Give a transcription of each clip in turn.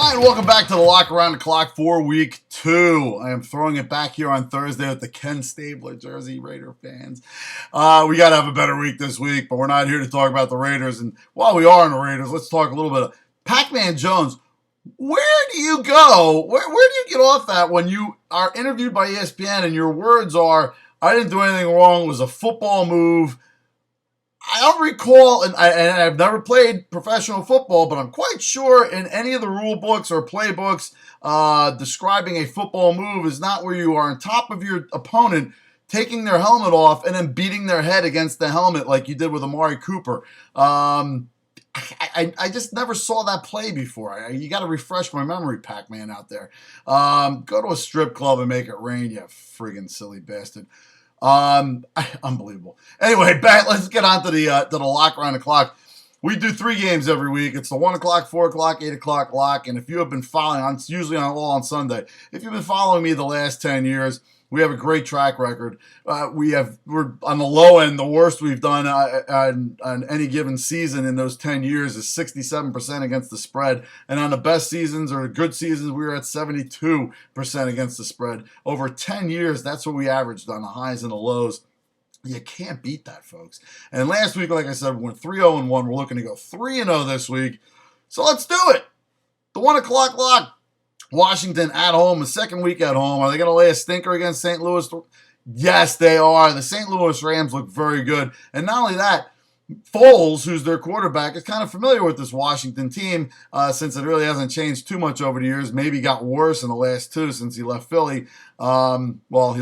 Hi, and welcome back to the Lock Around the Clock for Week 2. I am throwing it back here on Thursday with the Ken Stabler jersey, Raider fans. We got to have a better week this week, but we're not here to talk about the Raiders. And while we are in the Raiders, let's talk a little bit of Pac-Man Jones. Where do you go? Where do you get off that when you are interviewed by ESPN and your words are, I didn't do anything wrong, it was a football move? I don't recall, and I've never played professional football, but I'm quite sure in any of the rule books or playbooks describing a football move is not where you are on top of your opponent, taking their helmet off and then beating their head against the helmet like you did with Amari Cooper. I just never saw that play before. You got to refresh my memory, Pac-Man out there. Go to a strip club and make it rain, you friggin' silly bastard. Unbelievable. Anyway, let's get on to the lock around the clock. We do 3 games every week. It's the 1 o'clock, 4 o'clock, 8 o'clock lock. And if you have been following, it's usually on Sunday. If you've been following me the last 10 years, we have a great track record. We're on the low end. The worst we've done on any given season in those 10 years is 67% against the spread. And on the best seasons or the good seasons, we were at 72% against the spread. Over 10 years, that's what we averaged on the highs and the lows. You can't beat that, folks. And last week, like I said, we went 3-0-1. We're looking to go 3-0 this week. So let's do it. The 1 o'clock lock. Washington at home, the second week at home. Are they going to lay a stinker against St. Louis? Yes, they are. The St. Louis Rams look very good. And not only that, Foles, who's their quarterback, is kind of familiar with this Washington team since it really hasn't changed too much over the years. Maybe got worse in the last 2 since he left Philly. He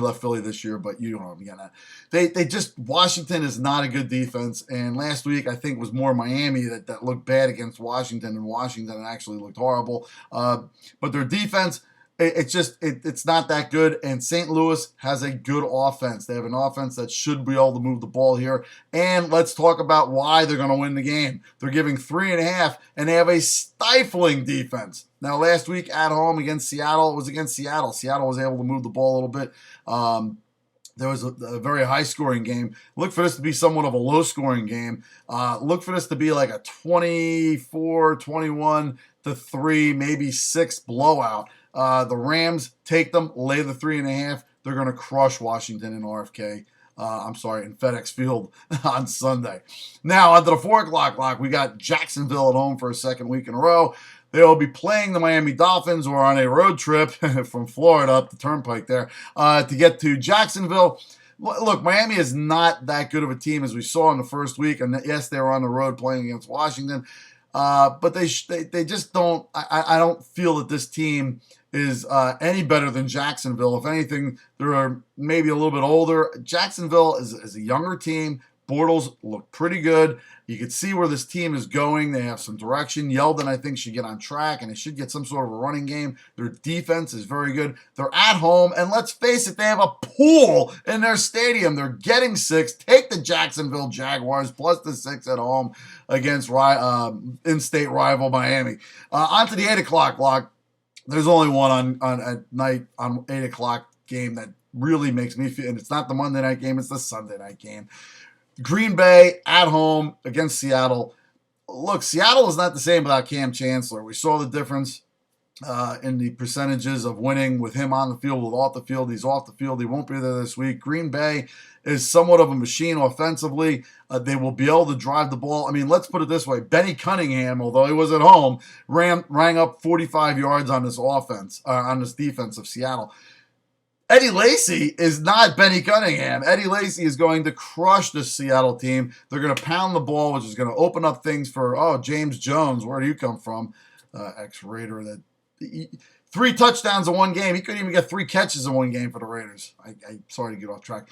left Philly this year, but you know what I'm getting at. Washington is not a good defense. And last week, I think, was more Miami that looked bad against Washington, and Washington actually looked horrible. But their defense, it's not that good, and St. Louis has a good offense. They have an offense that should be able to move the ball here, and let's talk about why they're going to win the game. They're giving 3.5, and they have a stifling defense. Now, last week at home against Seattle, it was against Seattle. Seattle was able to move the ball a little bit. There was a very high-scoring game. Look for this to be somewhat of a low-scoring game. Look for this to be like a 24, 21 to 3, maybe 6 blowout. The Rams take them, lay the 3.5. They're going to crush Washington in RFK. In FedEx Field on Sunday. Now, onto the 4 o'clock lock, we got Jacksonville at home for a second week in a row. They'll be playing the Miami Dolphins or on a road trip from Florida up the turnpike there to get to Jacksonville. Look, Miami is not that good of a team as we saw in the first week. And yes, they were on the road playing against Washington. But they just don't – I don't feel that this team is any better than Jacksonville. If anything, they're maybe a little bit older. Jacksonville is a younger team. Bortles look pretty good. You can see where this team is going. They have some direction. Yeldon, I think, should get on track, and they should get some sort of a running game. Their defense is very good. They're at home, and let's face it, they have a pool in their stadium. They're getting 6. Take the Jacksonville Jaguars plus the 6 at home against in-state rival Miami. On to the 8 o'clock lock. There's only one at night on 8 o'clock game that really makes me feel, and it's not the Monday night game, it's the Sunday night game. Green Bay at home against Seattle. Look, Seattle is not the same without Cam Chancellor. We saw the difference in the percentages of winning with him on the field, with off the field. He's off the field. He won't be there this week. Green Bay is somewhat of a machine offensively. They will be able to drive the ball. I mean, let's put it this way. Benny Cunningham, although he was at home, rang up 45 yards on this defense of Seattle. Eddie Lacy is not Benny Cunningham. Eddie Lacy is going to crush the Seattle team. They're going to pound the ball, which is going to open up things for, James Jones. Where do you come from? Ex-Raider. 3 touchdowns in one game. He couldn't even get 3 catches in one game for the Raiders. I'm sorry to get off track.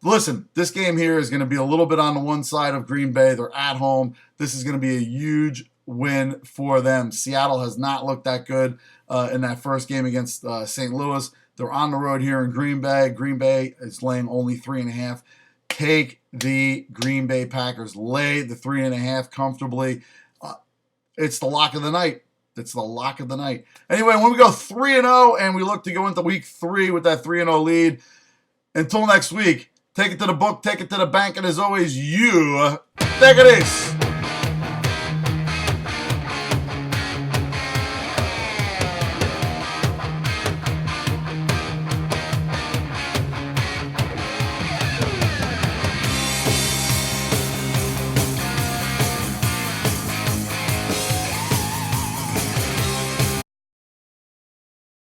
Listen, this game here is going to be a little bit on the one side of Green Bay. They're at home. This is going to be a huge win for them. Seattle has not looked that good in that first game against St. Louis. They're on the road here in Green Bay. Green Bay is laying only 3.5. Take the Green Bay Packers. Lay the 3.5 comfortably. It's the lock of the night. It's the lock of the night. Anyway, when we go 3-0 and we look to go into week 3 with that 3-0 lead, until next week, take it to the book, take it to the bank, and as always, you take it easy.